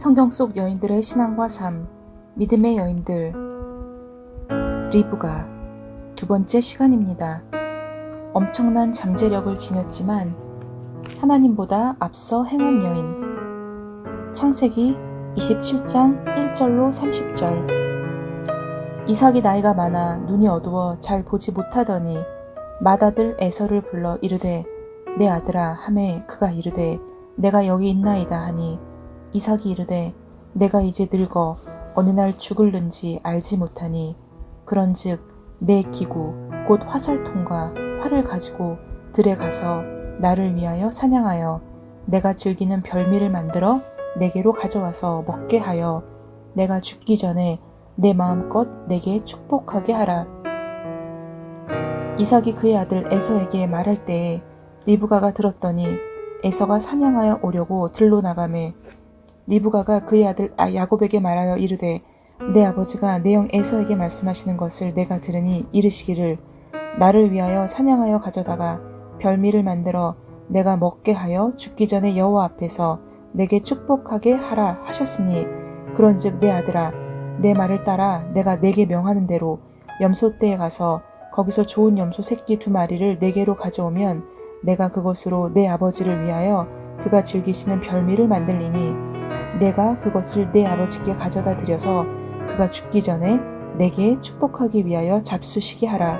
성경 속 여인들의 신앙과 삶, 믿음의 여인들, 리브가 두 번째 시간입니다. 엄청난 잠재력을 지녔지만 하나님보다 앞서 행한 여인. 창세기 27장 1절로 30절. 이삭이 나이가 많아 눈이 어두워 잘 보지 못하더니 맏아들 에서를 불러 이르되 내 아들아 하매 그가 이르되 내가 여기 있나이다 하니 이삭이 이르되 내가 이제 늙어 어느 날 죽을는지 알지 못하니 그런즉 내 기구 곧 화살통과 활을 가지고 들에 가서 나를 위하여 사냥하여 내가 즐기는 별미를 만들어 내게로 가져와서 먹게 하여 내가 죽기 전에 내 마음껏 내게 축복하게 하라. 이삭이 그의 아들 에서에게 말할 때에 리브가가 들었더니 에서가 사냥하여 오려고 들로 나가매 리브가가 그의 아들 야곱에게 말하여 이르되 내 아버지가 내 형 에서에게 말씀하시는 것을 내가 들으니 이르시기를 나를 위하여 사냥하여 가져다가 별미를 만들어 내가 먹게 하여 죽기 전에 여호와 앞에서 내게 축복하게 하라 하셨으니 그런즉 내 아들아 내 말을 따라 내가 내게 명하는 대로 염소떼에 가서 거기서 좋은 염소 새끼 2마리를 내게로 가져오면 내가 그것으로 내 아버지를 위하여 그가 즐기시는 별미를 만들리니 내가 그것을 내 아버지께 가져다 드려서 그가 죽기 전에 내게 축복하기 위하여 잡수시게 하라.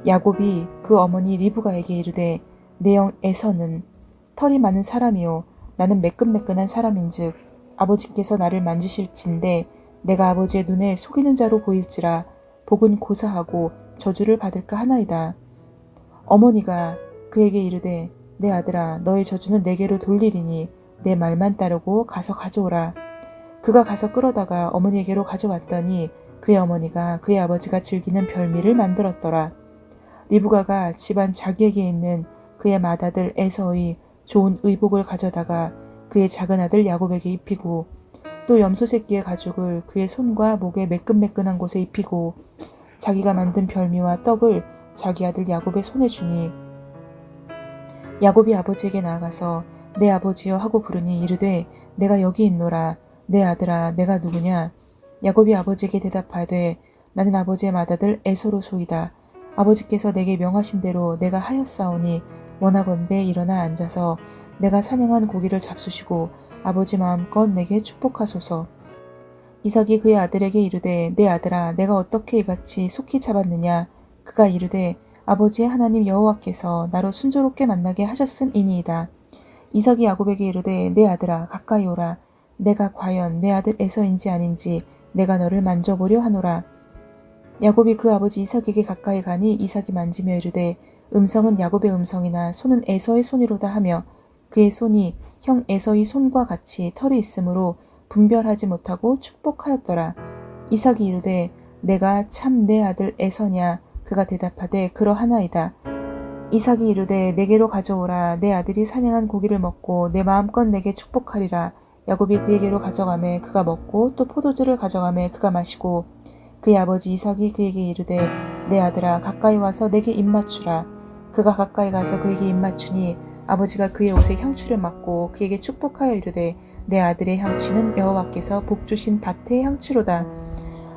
야곱이 그 어머니 리브가에게 이르되 내 형 에서는 털이 많은 사람이요 나는 매끈매끈한 사람인즉 아버지께서 나를 만지실진데 내가 아버지의 눈에 속이는 자로 보일지라 복은 고사하고 저주를 받을까 하나이다. 어머니가 그에게 이르되 내 아들아 너의 저주는 내게로 돌리리니 내 말만 따르고 가서 가져오라. 그가 가서 끌어다가 어머니에게로 가져왔더니 그의 어머니가 그의 아버지가 즐기는 별미를 만들었더라. 리브가가 집안 자기에게 있는 그의 맏아들 에서의 좋은 의복을 가져다가 그의 작은 아들 야곱에게 입히고 또 염소 새끼의 가죽을 그의 손과 목에 매끈매끈한 곳에 입히고 자기가 만든 별미와 떡을 자기 아들 야곱의 손에 주니 야곱이 아버지에게 나아가서 내 아버지여 하고 부르니 이르되 내가 여기 있노라. 내 아들아 내가 누구냐? 야곱이 아버지에게 대답하되 나는 아버지의 맏아들 에서로소이다. 아버지께서 내게 명하신 대로 내가 하였사오니 원하건대 일어나 앉아서 내가 사냥한 고기를 잡수시고 아버지 마음껏 내게 축복하소서. 이삭이 그의 아들에게 이르되 내 아들아 내가 어떻게 이같이 속히 잡았느냐? 그가 이르되 아버지의 하나님 여호와께서 나로 순조롭게 만나게 하셨음이니이다. 이삭이 야곱에게 이르되 내 아들아 가까이 오라. 내가 과연 내 아들 에서인지 아닌지 내가 너를 만져보려 하노라. 야곱이 그 아버지 이삭에게 가까이 가니 이삭이 만지며 이르되 음성은 야곱의 음성이나 손은 에서의 손이로다 하며 그의 손이 형 에서의 손과 같이 털이 있으므로 분별하지 못하고 축복하였더라. 이삭이 이르되 내가 참 내 아들 에서냐? 그가 대답하되 그러하나이다. 이삭이 이르되 내게로 가져오라. 내 아들이 사냥한 고기를 먹고 내 마음껏 내게 축복하리라. 야곱이 그에게로 가져가매 그가 먹고 또 포도주를 가져가매 그가 마시고 그의 아버지 이삭이 그에게 이르되 내 아들아 가까이 와서 내게 입맞추라. 그가 가까이 가서 그에게 입맞추니 아버지가 그의 옷에 향취를 맡고 그에게 축복하여 이르되 내 아들의 향취는 여호와께서 복주신 밭의 향취로다.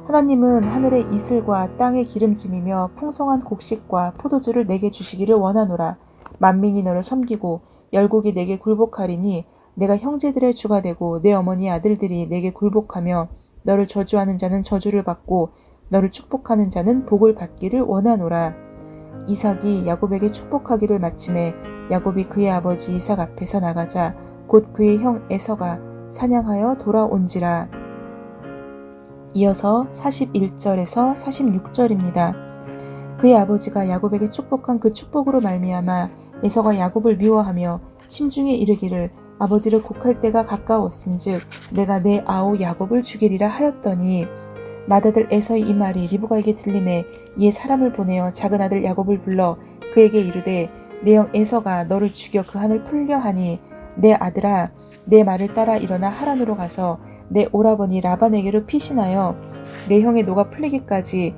하나님은 하늘의 이슬과 땅의 기름짐이며 풍성한 곡식과 포도주를 내게 주시기를 원하노라. 만민이 너를 섬기고 열국이 내게 굴복하리니 내가 형제들의 주가 되고 내 어머니의 아들들이 내게 굴복하며 너를 저주하는 자는 저주를 받고 너를 축복하는 자는 복을 받기를 원하노라. 이삭이 야곱에게 축복하기를 마침에 야곱이 그의 아버지 이삭 앞에서 나가자 곧 그의 형 에서가 사냥하여 돌아온지라. 이어서 41절에서 46절입니다. 그의 아버지가 야곱에게 축복한 그 축복으로 말미암아 에서가 야곱을 미워하며 심중에 이르기를 아버지를 곡할 때가 가까웠은즉 내가 내 아우 야곱을 죽이리라 하였더니 맏아들 에서의 이 말이 리브가에게 들림에 이에 사람을 보내어 작은 아들 야곱을 불러 그에게 이르되 내 형 에서가 너를 죽여 그 한을 풀려 하니 내 아들아 내 말을 따라 일어나 하란으로 가서 내 오라버니 라반에게로 피신하여 내 형의 노가 풀리기까지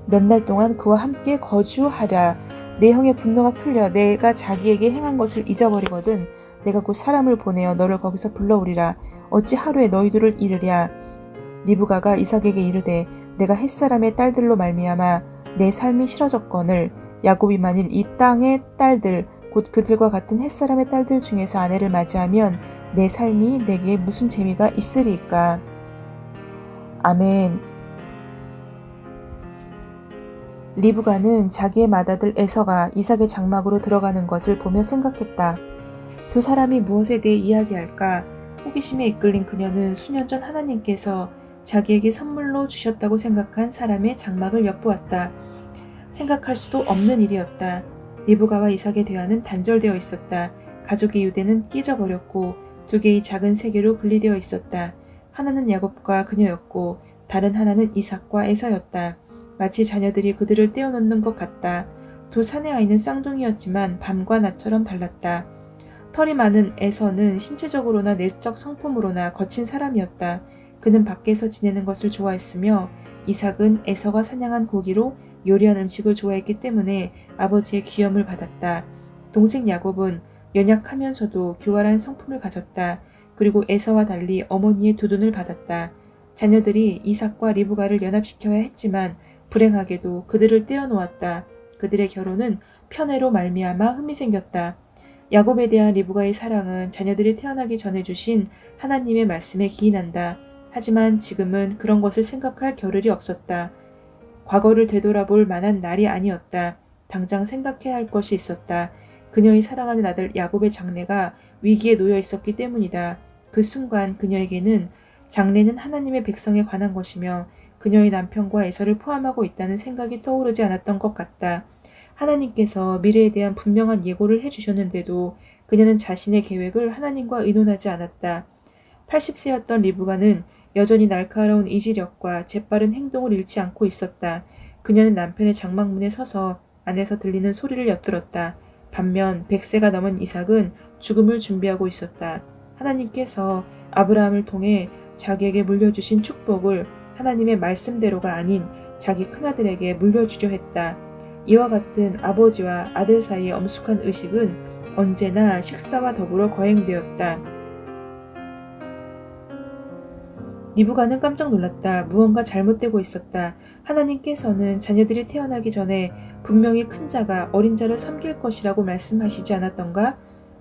몇 날 동안 그와 함께 거주하라. 내 형의 분노가 풀려 내가 자기에게 행한 것을 잊어버리거든 내가 곧 사람을 보내어 너를 거기서 불러오리라. 어찌 하루에 너희들을 이르랴. 리브가가 이삭에게 이르되 내가 햇사람의 딸들로 말미암아 내 삶이 싫어졌거늘 야곱이 만일 이 땅의 딸들 곧 그들과 같은 햇사람의 딸들 중에서 아내를 맞이하면 내 삶이 내게 무슨 재미가 있으리까. 아멘. 리브가는 자기의 맏아들 에서가 이삭의 장막으로 들어가는 것을 보며 생각했다. 두 사람이 무엇에 대해 이야기할까? 호기심에 이끌린 그녀는 수년 전 하나님께서 자기에게 선물로 주셨다고 생각한 사람의 장막을 엿보았다. 생각할 수도 없는 일이었다. 리브가와 이삭의 대화는 단절되어 있었다. 가족의 유대는 깨져버렸고 두 개의 작은 세계로 분리되어 있었다. 하나는 야곱과 그녀였고 다른 하나는 이삭과 에서였다. 마치 자녀들이 그들을 떼어놓는 것 같다. 두 사내 아이는 쌍둥이였지만 밤과 낮처럼 달랐다. 털이 많은 에서는 신체적으로나 내적 성품으로나 거친 사람이었다. 그는 밖에서 지내는 것을 좋아했으며 이삭은 에서가 사냥한 고기로 요리한 음식을 좋아했기 때문에 아버지의 귀염을 받았다. 동생 야곱은 연약하면서도 교활한 성품을 가졌다. 그리고 에서와 달리 어머니의 두 돈을 받았다. 자녀들이 이삭과 리브가를 연합시켜야 했지만 불행하게도 그들을 떼어놓았다. 그들의 결혼은 편애로 말미암아 흠이 생겼다. 야곱에 대한 리브가의 사랑은 자녀들이 태어나기 전에 주신 하나님의 말씀에 기인한다. 하지만 지금은 그런 것을 생각할 겨를이 없었다. 과거를 되돌아볼 만한 날이 아니었다. 당장 생각해야 할 것이 있었다. 그녀의 사랑하는 아들 야곱의 장래가 위기에 놓여 있었기 때문이다. 그 순간 그녀에게는 장래는 하나님의 백성에 관한 것이며 그녀의 남편과 에서를 포함하고 있다는 생각이 떠오르지 않았던 것 같다. 하나님께서 미래에 대한 분명한 예고를 해주셨는데도 그녀는 자신의 계획을 하나님과 의논하지 않았다. 80세였던 리브가는 여전히 날카로운 이지력과 재빠른 행동을 잃지 않고 있었다. 그녀는 남편의 장막문에 서서 안에서 들리는 소리를 엿들었다. 반면 100세가 넘은 이삭은 죽음을 준비하고 있었다. 하나님께서 아브라함을 통해 자기에게 물려주신 축복을 하나님의 말씀대로가 아닌 자기 큰아들에게 물려주려 했다. 이와 같은 아버지와 아들 사이의 엄숙한 의식은 언제나 식사와 더불어 거행되었다. 리브가는 깜짝 놀랐다. 무언가 잘못되고 있었다. 하나님께서는 자녀들이 태어나기 전에 분명히 큰 자가 어린 자를 섬길 것이라고 말씀하시지 않았던가?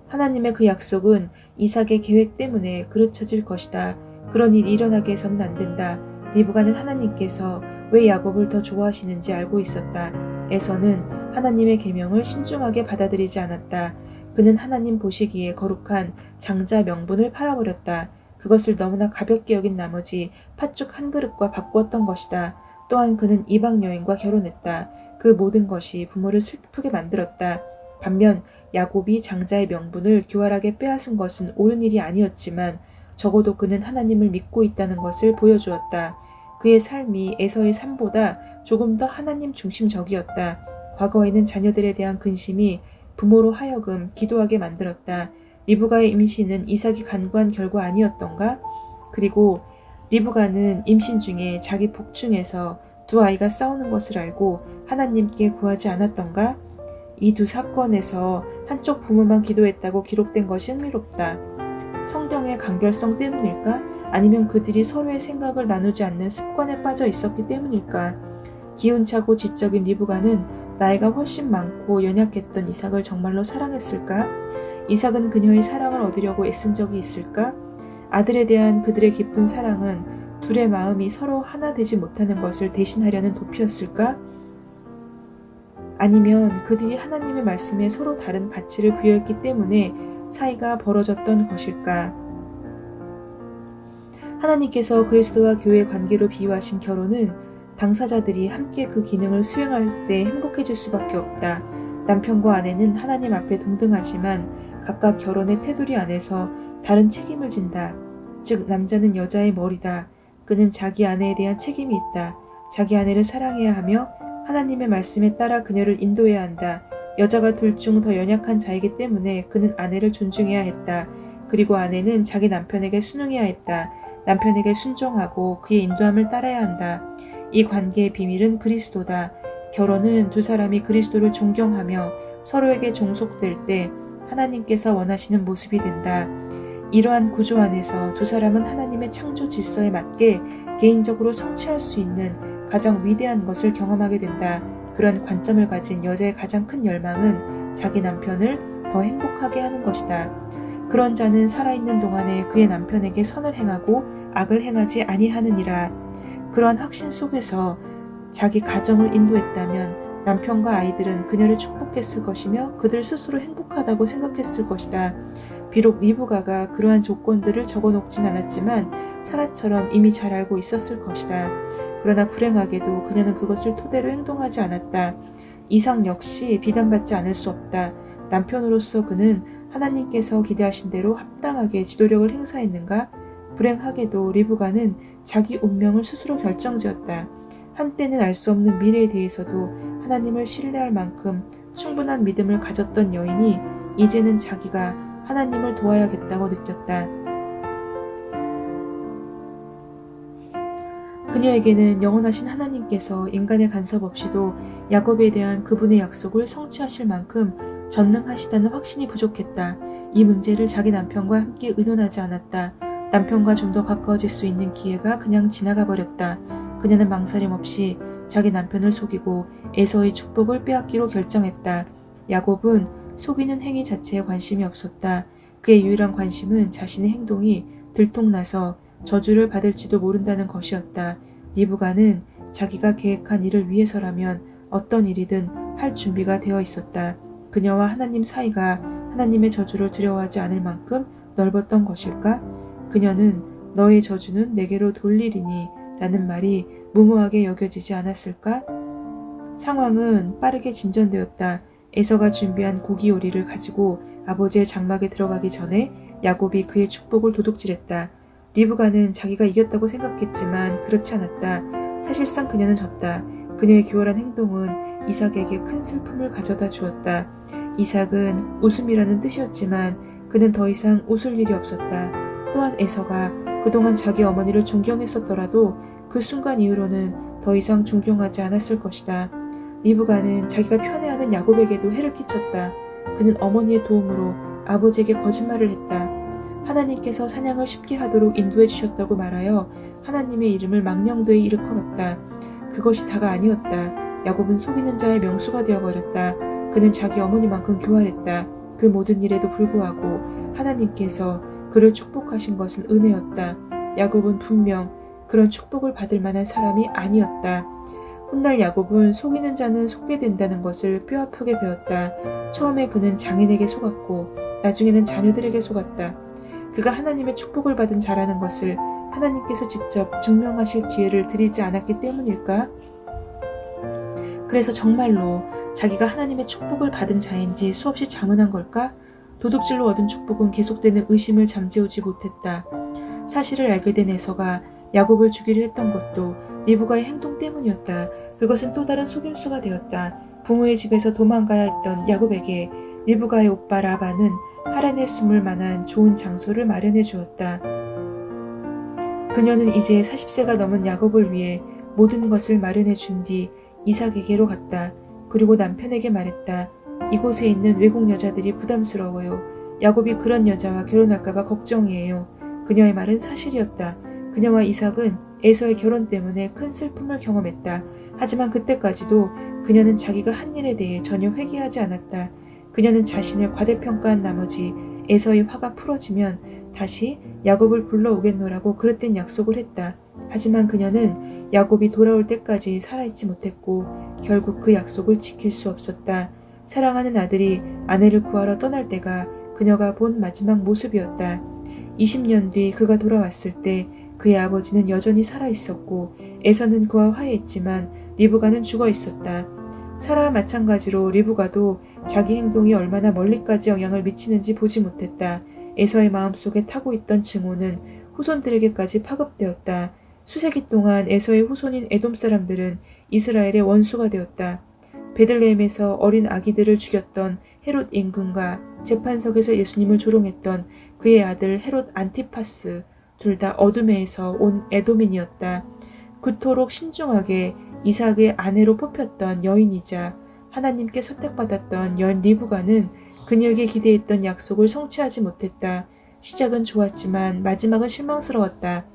하나님의 그 약속은 이삭의 계획 때문에 그르쳐질 것이다. 그런 일이 일어나게 해서는 안 된다. 리브가는 하나님께서 왜 야곱을 더 좋아하시는지 알고 있었다. 에서는 하나님의 계명을 신중하게 받아들이지 않았다. 그는 하나님 보시기에 거룩한 장자 명분을 팔아버렸다. 그것을 너무나 가볍게 여긴 나머지 팥죽 한 그릇과 바꾸었던 것이다. 또한 그는 이방 여인과 결혼했다. 그 모든 것이 부모를 슬프게 만들었다. 반면 야곱이 장자의 명분을 교활하게 빼앗은 것은 옳은 일이 아니었지만 적어도 그는 하나님을 믿고 있다는 것을 보여주었다. 그의 삶이 에서의 삶보다 조금 더 하나님 중심적이었다. 과거에는 자녀들에 대한 근심이 부모로 하여금 기도하게 만들었다. 리브가의 임신은 이삭이 간구한 결과 아니었던가? 그리고 리브가는 임신 중에 자기 복중에서 두 아이가 싸우는 것을 알고 하나님께 구하지 않았던가? 이 두 사건에서 한쪽 부모만 기도했다고 기록된 것이 흥미롭다. 성경의 간결성 때문일까? 아니면 그들이 서로의 생각을 나누지 않는 습관에 빠져 있었기 때문일까? 기운차고 지적인 리브가는 나이가 훨씬 많고 연약했던 이삭을 정말로 사랑했을까? 이삭은 그녀의 사랑을 얻으려고 애쓴 적이 있을까? 아들에 대한 그들의 깊은 사랑은 둘의 마음이 서로 하나 되지 못하는 것을 대신하려는 도피였을까? 아니면 그들이 하나님의 말씀에 서로 다른 가치를 부여했기 때문에 사이가 벌어졌던 것일까? 하나님께서 그리스도와 교회의 관계로 비유하신 결혼은 당사자들이 함께 그 기능을 수행할 때 행복해질 수밖에 없다. 남편과 아내는 하나님 앞에 동등하지만 각각 결혼의 테두리 안에서 다른 책임을 진다. 즉 남자는 여자의 머리다. 그는 자기 아내에 대한 책임이 있다. 자기 아내를 사랑해야 하며 하나님의 말씀에 따라 그녀를 인도해야 한다. 여자가 둘 중 더 연약한 자이기 때문에 그는 아내를 존중해야 했다. 그리고 아내는 자기 남편에게 순응해야 했다. 남편에게 순종하고 그의 인도함을 따라야 한다. 이 관계의 비밀은 그리스도다. 결혼은 두 사람이 그리스도를 존경하며 서로에게 종속될 때 하나님께서 원하시는 모습이 된다. 이러한 구조 안에서 두 사람은 하나님의 창조 질서에 맞게 개인적으로 성취할 수 있는 가장 위대한 것을 경험하게 된다. 그런 관점을 가진 여자의 가장 큰 열망은 자기 남편을 더 행복하게 하는 것이다. 그런 자는 살아있는 동안에 그의 남편에게 선을 행하고 악을 행하지 아니하느니라. 그러한 확신 속에서 자기 가정을 인도했다면 남편과 아이들은 그녀를 축복했을 것이며 그들 스스로 행복하다고 생각했을 것이다. 비록 리브가가 그러한 조건들을 적어놓진 않았지만 사라처럼 이미 잘 알고 있었을 것이다. 그러나 불행하게도 그녀는 그것을 토대로 행동하지 않았다. 이삭 역시 비난받지 않을 수 없다. 남편으로서 그는 하나님께서 기대하신 대로 합당하게 지도력을 행사했는가? 불행하게도 리브가는 자기 운명을 스스로 결정지었다. 한때는 알 수 없는 미래에 대해서도 하나님을 신뢰할 만큼 충분한 믿음을 가졌던 여인이 이제는 자기가 하나님을 도와야겠다고 느꼈다. 그녀에게는 영원하신 하나님께서 인간의 간섭 없이도 야곱에 대한 그분의 약속을 성취하실 만큼 전능하시다는 확신이 부족했다. 이 문제를 자기 남편과 함께 의논하지 않았다. 남편과 좀 더 가까워질 수 있는 기회가 그냥 지나가 버렸다. 그녀는 망설임 없이 자기 남편을 속이고 에서의 축복을 빼앗기로 결정했다. 야곱은 속이는 행위 자체에 관심이 없었다. 그의 유일한 관심은 자신의 행동이 들통나서 저주를 받을지도 모른다는 것이었다. 리브가는 자기가 계획한 일을 위해서라면 어떤 일이든 할 준비가 되어 있었다. 그녀와 하나님 사이가 하나님의 저주를 두려워하지 않을 만큼 넓었던 것일까? 그녀는 너의 저주는 내게로 돌리리니 라는 말이 무모하게 여겨지지 않았을까? 상황은 빠르게 진전되었다. 에서가 준비한 고기 요리를 가지고 아버지의 장막에 들어가기 전에 야곱이 그의 축복을 도둑질했다. 리브가는 자기가 이겼다고 생각했지만 그렇지 않았다. 사실상 그녀는 졌다. 그녀의 교활한 행동은 이삭에게 큰 슬픔을 가져다 주었다. 이삭은 웃음이라는 뜻이었지만 그는 더 이상 웃을 일이 없었다. 또한 에서가 그동안 자기 어머니를 존경했었더라도 그 순간 이후로는 더 이상 존경하지 않았을 것이다. 리브가는 자기가 편애하는 야곱에게도 해를 끼쳤다. 그는 어머니의 도움으로 아버지에게 거짓말을 했다. 하나님께서 사냥을 쉽게 하도록 인도해 주셨다고 말하여 하나님의 이름을 망령되이 일컬었다. 그것이 다가 아니었다. 야곱은 속이는 자의 명수가 되어버렸다. 그는 자기 어머니만큼 교활했다. 그 모든 일에도 불구하고 하나님께서 그를 축복하신 것은 은혜였다. 야곱은 분명 그런 축복을 받을 만한 사람이 아니었다. 훗날 야곱은 속이는 자는 속게 된다는 것을 뼈아프게 배웠다. 처음에 그는 장인에게 속았고 나중에는 자녀들에게 속았다. 그가 하나님의 축복을 받은 자라는 것을 하나님께서 직접 증명하실 기회를 드리지 않았기 때문일까? 그래서 정말로 자기가 하나님의 축복을 받은 자인지 수없이 자문한 걸까? 도둑질로 얻은 축복은 계속되는 의심을 잠재우지 못했다. 사실을 알게 된 에서가 야곱을 죽이려 했던 것도 리브가의 행동 때문이었다. 그것은 또 다른 속임수가 되었다. 부모의 집에서 도망가야 했던 야곱에게 리브가의 오빠 라반은 하란에 숨을 만한 좋은 장소를 마련해 주었다. 그녀는 이제 40세가 넘은 야곱을 위해 모든 것을 마련해 준 뒤 이삭에게로 갔다. 그리고 남편에게 말했다. 이곳에 있는 외국 여자들이 부담스러워요. 야곱이 그런 여자와 결혼할까봐 걱정이에요. 그녀의 말은 사실이었다. 그녀와 이삭은 에서의 결혼 때문에 큰 슬픔을 경험했다. 하지만 그때까지도 그녀는 자기가 한 일에 대해 전혀 회개하지 않았다. 그녀는 자신을 과대평가한 나머지 에서의 화가 풀어지면 다시 야곱을 불러오겠노라고 그릇된 약속을 했다. 하지만 그녀는 야곱이 돌아올 때까지 살아있지 못했고 결국 그 약속을 지킬 수 없었다. 사랑하는 아들이 아내를 구하러 떠날 때가 그녀가 본 마지막 모습이었다. 20년 뒤 그가 돌아왔을 때 그의 아버지는 여전히 살아있었고 에서는 그와 화해했지만 리브가는 죽어있었다. 사라와 마찬가지로 리브가도 자기 행동이 얼마나 멀리까지 영향을 미치는지 보지 못했다. 에서의 마음속에 타고 있던 증오는 후손들에게까지 파급되었다. 수세기 동안 에서의 후손인 에돔 사람들은 이스라엘의 원수가 되었다. 베들레헴에서 어린 아기들을 죽였던 헤롯 임금과 재판석에서 예수님을 조롱했던 그의 아들 헤롯 안티파스, 둘 다 어두메에서 온 에돔인이었다. 그토록 신중하게 이삭의 아내로 뽑혔던 여인이자 하나님께 선택받았던 여인 리브가는 그녀에게 기대했던 약속을 성취하지 못했다. 시작은 좋았지만 마지막은 실망스러웠다.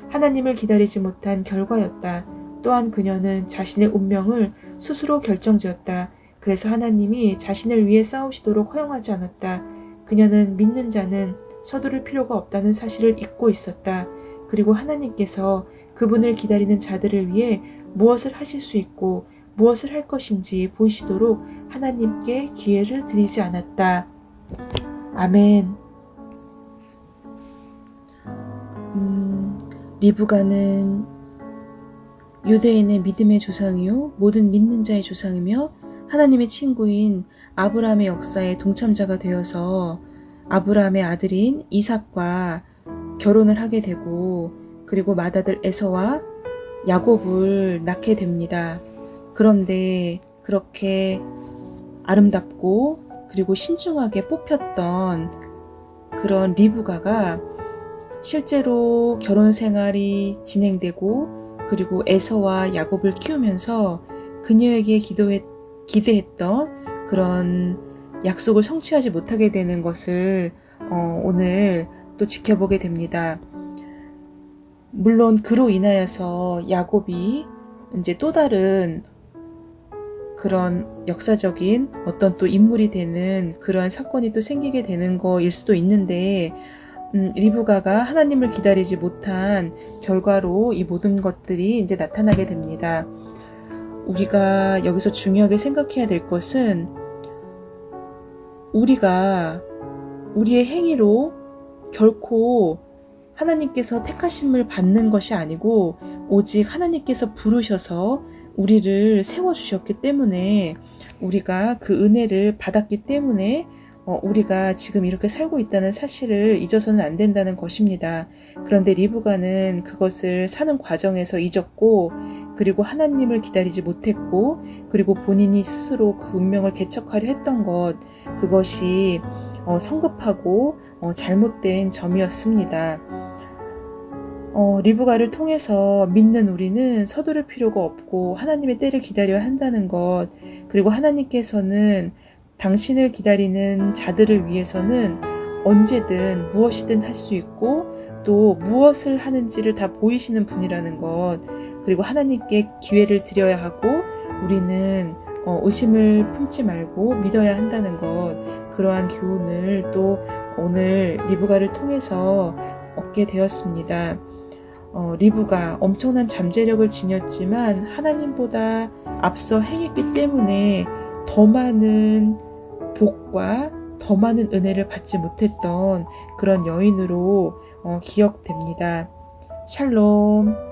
하나님을 기다리지 못한 결과였다. 또한 그녀는 자신의 운명을 스스로 결정지었다. 그래서 하나님이 자신을 위해 싸우시도록 허용하지 않았다. 그녀는 믿는 자는 서두를 필요가 없다는 사실을 잊고 있었다. 그리고 하나님께서 그분을 기다리는 자들을 위해 무엇을 하실 수 있고 무엇을 할 것인지 보이시도록 하나님께 기회를 드리지 않았다. 아멘. 리브가는 유대인의 믿음의 조상이요 모든 믿는 자의 조상이며 하나님의 친구인 아브라함의 역사에 동참자가 되어서 아브라함의 아들인 이삭과 결혼을 하게 되고 그리고 맏아들 에서와 야곱을 낳게 됩니다. 그런데 그렇게 아름답고 그리고 신중하게 뽑혔던 그런 리브가가 실제로 결혼 생활이 진행되고 그리고 에서와 야곱을 키우면서 그녀에게 기대했던 그런 약속을 성취하지 못하게 되는 것을 오늘 또 지켜보게 됩니다. 물론 그로 인하여서 야곱이 이제 또 다른 그런 역사적인 어떤 또 인물이 되는 그러한 사건이 또 생기게 되는 거일 수도 있는데 리브가가 하나님을 기다리지 못한 결과로 이 모든 것들이 이제 나타나게 됩니다. 우리가 여기서 중요하게 생각해야 될 것은 우리가 우리의 행위로 결코 하나님께서 택하심을 받는 것이 아니고 오직 하나님께서 부르셔서 우리를 세워주셨기 때문에 우리가 그 은혜를 받았기 때문에 우리가 지금 이렇게 살고 있다는 사실을 잊어서는 안 된다는 것입니다. 그런데 리브가는 그것을 사는 과정에서 잊었고 그리고 하나님을 기다리지 못했고 그리고 본인이 스스로 그 운명을 개척하려 했던 것 그것이 성급하고 잘못된 점이었습니다. 리브가를 통해서 믿는 우리는 서두를 필요가 없고 하나님의 때를 기다려야 한다는 것 그리고 하나님께서는 당신을 기다리는 자들을 위해서는 언제든 무엇이든 할 수 있고 또 무엇을 하는지를 다 보이시는 분이라는 것 그리고 하나님께 기회를 드려야 하고 우리는 의심을 품지 말고 믿어야 한다는 것 그러한 교훈을 또 오늘 리브가를 통해서 얻게 되었습니다. 리브가 엄청난 잠재력을 지녔지만 하나님보다 앞서 행했기 때문에 더 많은 복과 더 많은 은혜를 받지 못했던 그런 여인으로 기억됩니다. 샬롬.